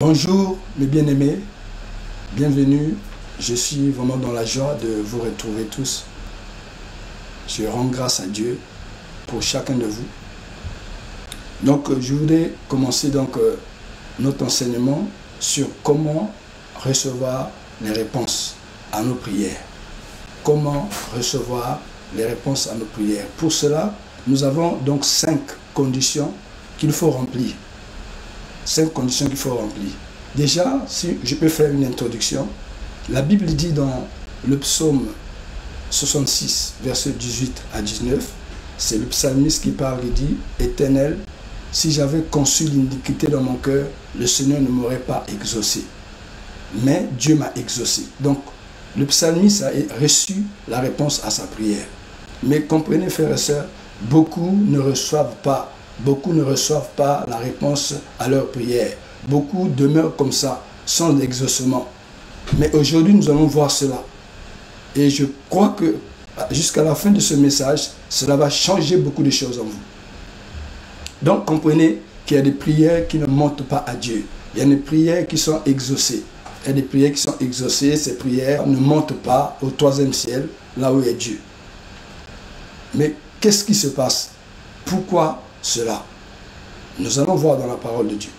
Bonjour mes bien-aimés, bienvenue. Je suis vraiment dans la joie de vous retrouver tous. Je rends grâce à Dieu pour chacun de vous. Donc je voudrais commencer notre enseignement sur comment recevoir les réponses à nos prières. Comment recevoir les réponses à nos prières. Pour cela, nous avons donc 5 conditions qu'il faut remplir. 5 conditions qu'il faut remplir. Déjà, si je peux faire une introduction, la Bible dit dans le psaume 66, versets 18 à 19, c'est le psalmiste qui parle et dit « Éternel, si j'avais conçu l'iniquité dans mon cœur, le Seigneur ne m'aurait pas exaucé. Mais Dieu m'a exaucé. » Donc, le psalmiste a reçu la réponse à sa prière. Mais comprenez, frères et sœurs, beaucoup ne reçoivent pas la réponse à leur prière. Beaucoup demeurent comme ça, sans exaucement. Mais aujourd'hui, nous allons voir cela. Et je crois que jusqu'à la fin de ce message, cela va changer beaucoup de choses en vous. Donc, comprenez qu'il y a des prières qui ne montent pas à Dieu. Il y a des prières qui sont exaucées. Il y a des prières qui sont exaucées. Ces prières ne montent pas au 3e ciel, là où est Dieu. Mais qu'est-ce qui se passe? Pourquoi cela? Nous allons voir dans la parole de Dieu.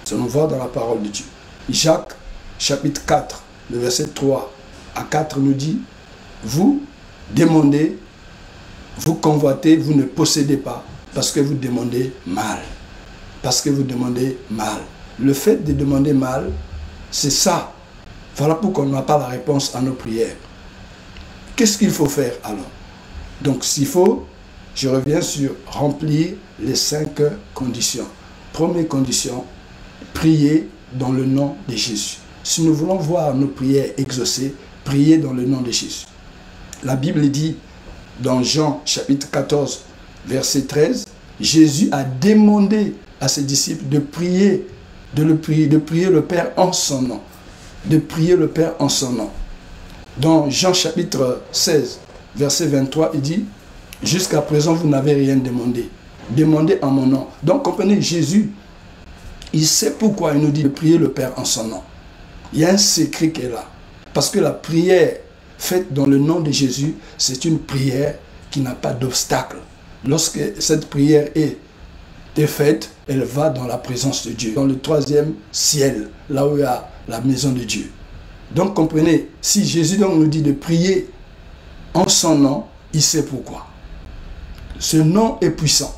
Nous allons voir dans la parole de Dieu. Jacques, chapitre 4, le verset 3 à 4 nous dit, vous demandez, vous convoitez, vous ne possédez pas, parce que vous demandez mal. Parce que vous demandez mal. Le fait de demander mal, c'est ça. Voilà pourquoi on n'a pas la réponse à nos prières. Qu'est-ce qu'il faut faire alors? Donc s'il faut, je reviens sur remplir les 5 conditions. Première condition, prier dans le nom de Jésus. Si nous voulons voir nos prières exaucées, prier dans le nom de Jésus. La Bible dit dans Jean chapitre 14, verset 13, Jésus a demandé à ses disciples de prier le Père en son nom. De prier le Père en son nom. Dans Jean chapitre 16, verset 23, il dit, jusqu'à présent, vous n'avez rien demandé. Demandez en mon nom. Donc, comprenez, Jésus, il sait pourquoi il nous dit de prier le Père en son nom. Il y a un secret qui est là. Parce que la prière faite dans le nom de Jésus, c'est une prière qui n'a pas d'obstacle. Lorsque cette prière est faite, elle va dans la présence de Dieu, dans le 3e ciel, là où il y a la maison de Dieu. Donc, comprenez, si Jésus donc nous dit de prier en son nom, il sait pourquoi. Ce nom est puissant.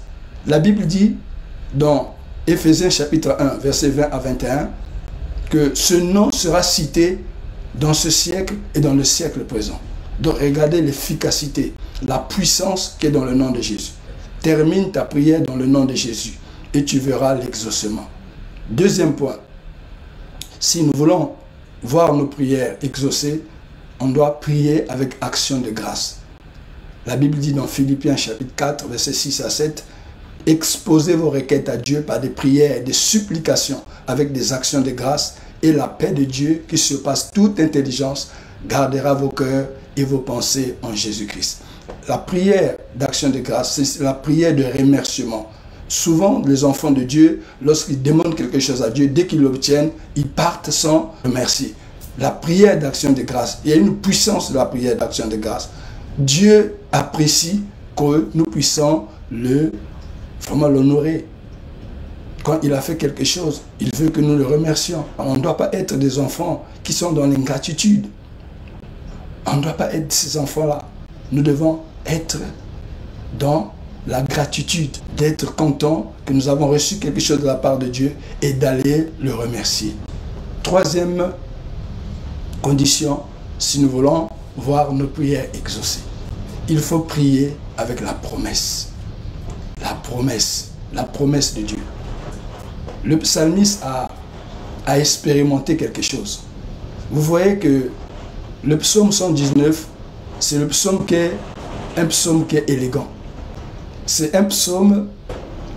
La Bible dit dans Éphésiens chapitre 1, versets 20 à 21, que ce nom sera cité dans ce siècle et dans le siècle présent. Donc regardez l'efficacité, la puissance qui est dans le nom de Jésus. Termine ta prière dans le nom de Jésus et tu verras l'exaucement. Deuxième point, si nous voulons voir nos prières exaucées, on doit prier avec action de grâce. La Bible dit dans Philippiens chapitre 4, versets 6 à 7, « Exposez vos requêtes à Dieu par des prières et des supplications avec des actions de grâce, et la paix de Dieu qui surpasse toute intelligence gardera vos cœurs et vos pensées en Jésus-Christ. » La prière d'action de grâce, c'est la prière de remerciement. Souvent, les enfants de Dieu, lorsqu'ils demandent quelque chose à Dieu, dès qu'ils l'obtiennent, ils partent sans remercier. La prière d'action de grâce, il y a une puissance de la prière d'action de grâce. Dieu apprécie que nous puissions vraiment l'honorer. Quand il a fait quelque chose, il veut que nous le remercions. On ne doit pas être des enfants qui sont dans l'ingratitude. On ne doit pas être ces enfants-là. Nous devons être dans la gratitude, d'être contents que nous avons reçu quelque chose de la part de Dieu et d'aller le remercier. Troisième condition, si nous voulons voir nos prières exaucées, il faut prier avec la promesse. La promesse de Dieu. Le psalmiste a expérimenté quelque chose. Vous voyez que le psaume 119, c'est le psaume qui est un psaume qui est élégant. C'est un psaume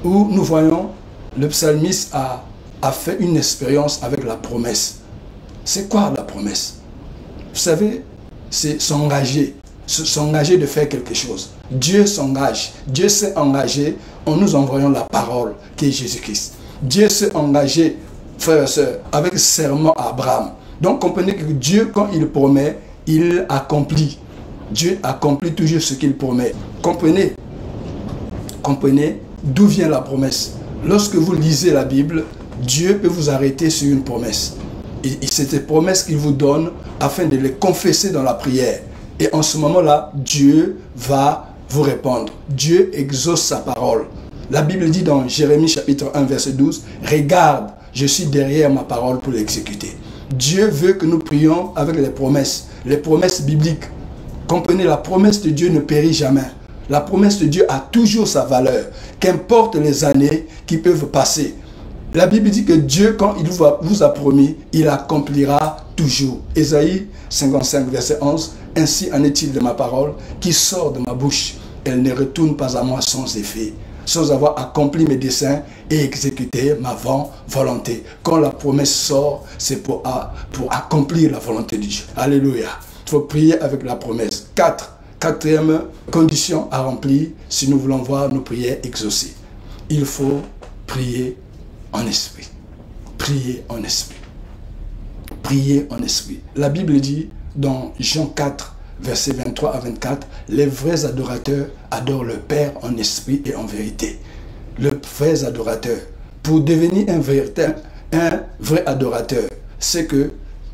où nous voyons le psalmiste a fait une expérience avec la promesse. C'est quoi la promesse? Vous savez, c'est s'engager de faire quelque chose. Dieu s'engage. Dieu s'est engagé en nous envoyant la parole qui est Jésus-Christ. Dieu s'est engagé frères et sœurs, avec serment à Abraham. Donc comprenez que Dieu, quand il promet, il accomplit. Dieu accomplit toujours ce qu'il promet. Comprenez d'où vient la promesse. Lorsque vous lisez la Bible, Dieu peut vous arrêter sur une promesse. Et c'est des promesses qu'il vous donne afin de les confesser dans la prière. Et en ce moment-là, Dieu va vous répondre. Dieu exauce sa parole. La Bible dit dans Jérémie chapitre 1 verset 12, « Regarde, je suis derrière ma parole pour l'exécuter. » Dieu veut que nous prions avec les promesses bibliques. Comprenez, la promesse de Dieu ne périt jamais. La promesse de Dieu a toujours sa valeur, qu'importe les années qui peuvent passer. La Bible dit que Dieu, quand il vous a promis, il accomplira toujours. Ésaïe 55, verset 11, « Ainsi en est-il de ma parole qui sort de ma bouche. Elle ne retourne pas à moi sans effet, sans avoir accompli mes desseins et exécuté ma volonté. » Quand la promesse sort, c'est pour accomplir la volonté de Dieu. Alléluia. Il faut prier avec la promesse. Quatrième condition à remplir si nous voulons voir nos prières exaucées. Il faut prier en esprit. Prier en esprit. Prier en esprit. La Bible dit dans Jean 4, versets 23 à 24, « Les vrais adorateurs adorent le Père en esprit et en vérité. » Les vrais adorateurs. Pour devenir un vrai adorateur, c'est qu'il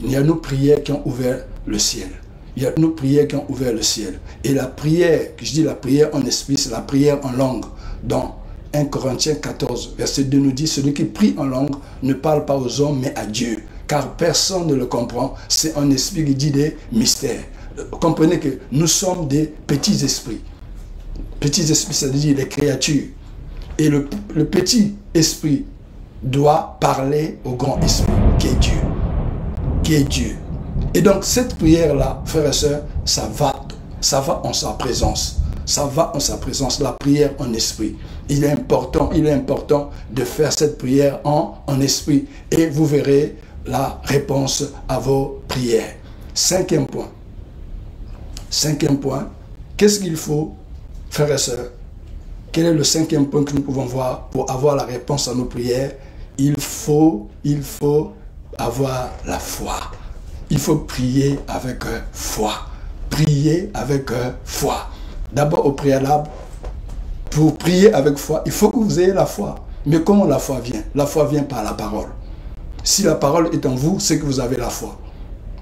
y a nos prières qui ont ouvert le ciel. Il y a nos prières qui ont ouvert le ciel. Et la prière, je dis la prière en esprit, c'est la prière en langue. Dans 1 Corinthiens 14, verset 2 nous dit, « Celui qui prie en langue ne parle pas aux hommes, mais à Dieu. Car personne ne le comprend. C'est en esprit qui dit des mystères. » Comprenez que nous sommes des petits esprits. Petits esprits, c'est-à-dire les créatures. Et le petit esprit doit parler au grand esprit, qui est Dieu. Qui est Dieu. Et donc cette prière-là, frères et sœurs, ça va en sa présence. Ça va en sa présence, la prière en esprit. Il est important de faire cette prière en esprit. Et vous verrez la réponse à vos prières. Cinquième point, qu'est-ce qu'il faut, frères et sœurs? Quel est le cinquième point que nous pouvons voir pour avoir la réponse à nos prières? Il faut avoir la foi. Il faut prier avec foi. Prier avec foi. D'abord au préalable, pour prier avec foi, il faut que vous ayez la foi. Mais comment la foi vient? La foi vient par la parole. Si la parole est en vous, c'est que vous avez la foi.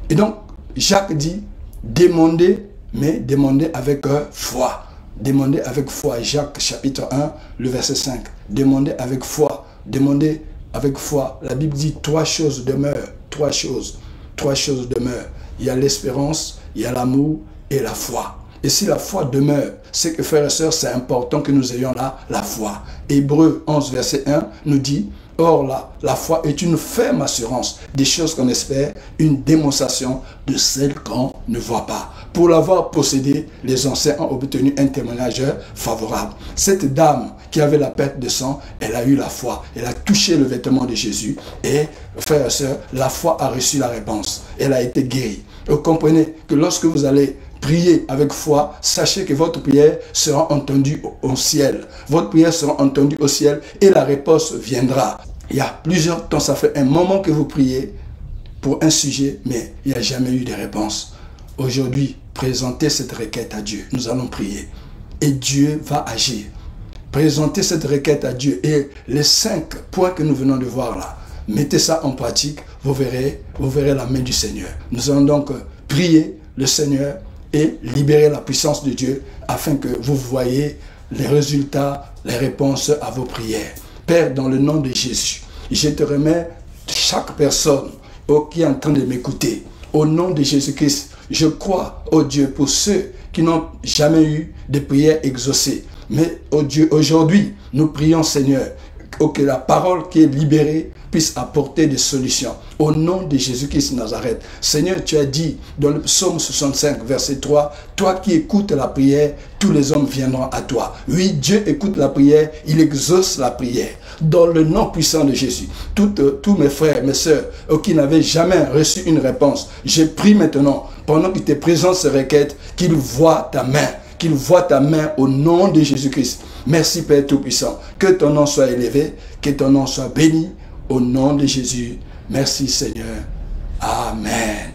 Et donc, Jacques dit, demandez, mais demandez avec foi. Demandez avec foi. Jacques chapitre 1, le verset 5. Demandez avec foi. Demandez avec foi. La Bible dit, trois choses demeurent. Trois choses demeurent. Il y a l'espérance, il y a l'amour et la foi. Et si la foi demeure, c'est que, frères et sœurs, c'est important que nous ayons là la foi. Hébreux 11, verset 1 nous dit, « Or, la foi est une ferme assurance des choses qu'on espère, une démonstration de celles qu'on ne voit pas. » Pour l'avoir possédé, les anciens ont obtenu un témoignage favorable. Cette dame qui avait la perte de sang, elle a eu la foi. Elle a touché le vêtement de Jésus. Et, frères et sœurs, la foi a reçu la réponse. Elle a été guérie. Vous comprenez que lorsque vous allez prier avec foi, sachez que votre prière sera entendue au ciel. Votre prière sera entendue au ciel et la réponse viendra. Il y a plusieurs temps, ça fait un moment que vous priez pour un sujet, mais il n'y a jamais eu de réponse. Aujourd'hui, présentez cette requête à Dieu. Nous allons prier. Et Dieu va agir. Présentez cette requête à Dieu. Et les 5 points que nous venons de voir là, mettez ça en pratique, vous verrez la main du Seigneur. Nous allons donc prier le Seigneur et libérer la puissance de Dieu afin que vous voyez les résultats, les réponses à vos prières. Père, dans le nom de Jésus, je te remets chaque personne qui est en train de m'écouter. Au nom de Jésus-Christ, je crois, oh Dieu, pour ceux qui n'ont jamais eu de prières exaucées. Mais, oh Dieu, aujourd'hui, nous prions, Seigneur, que la parole qui est libérée puisse apporter des solutions. Au nom de Jésus-Christ de Nazareth. Seigneur, tu as dit dans le psaume 65, verset 3, « Toi qui écoutes la prière, tous les hommes viendront à toi. » Oui, Dieu écoute la prière, il exauce la prière. Dans le nom puissant de Jésus, tous mes frères, mes sœurs, qui n'avaient jamais reçu une réponse, je prie maintenant, pendant qu'ils te présentent ces requêtes, qu'ils voient ta main. Qu'ils voient ta main au nom de Jésus-Christ. Merci Père Tout-Puissant. Que ton nom soit élevé, que ton nom soit béni. Au nom de Jésus, merci Seigneur. Amen.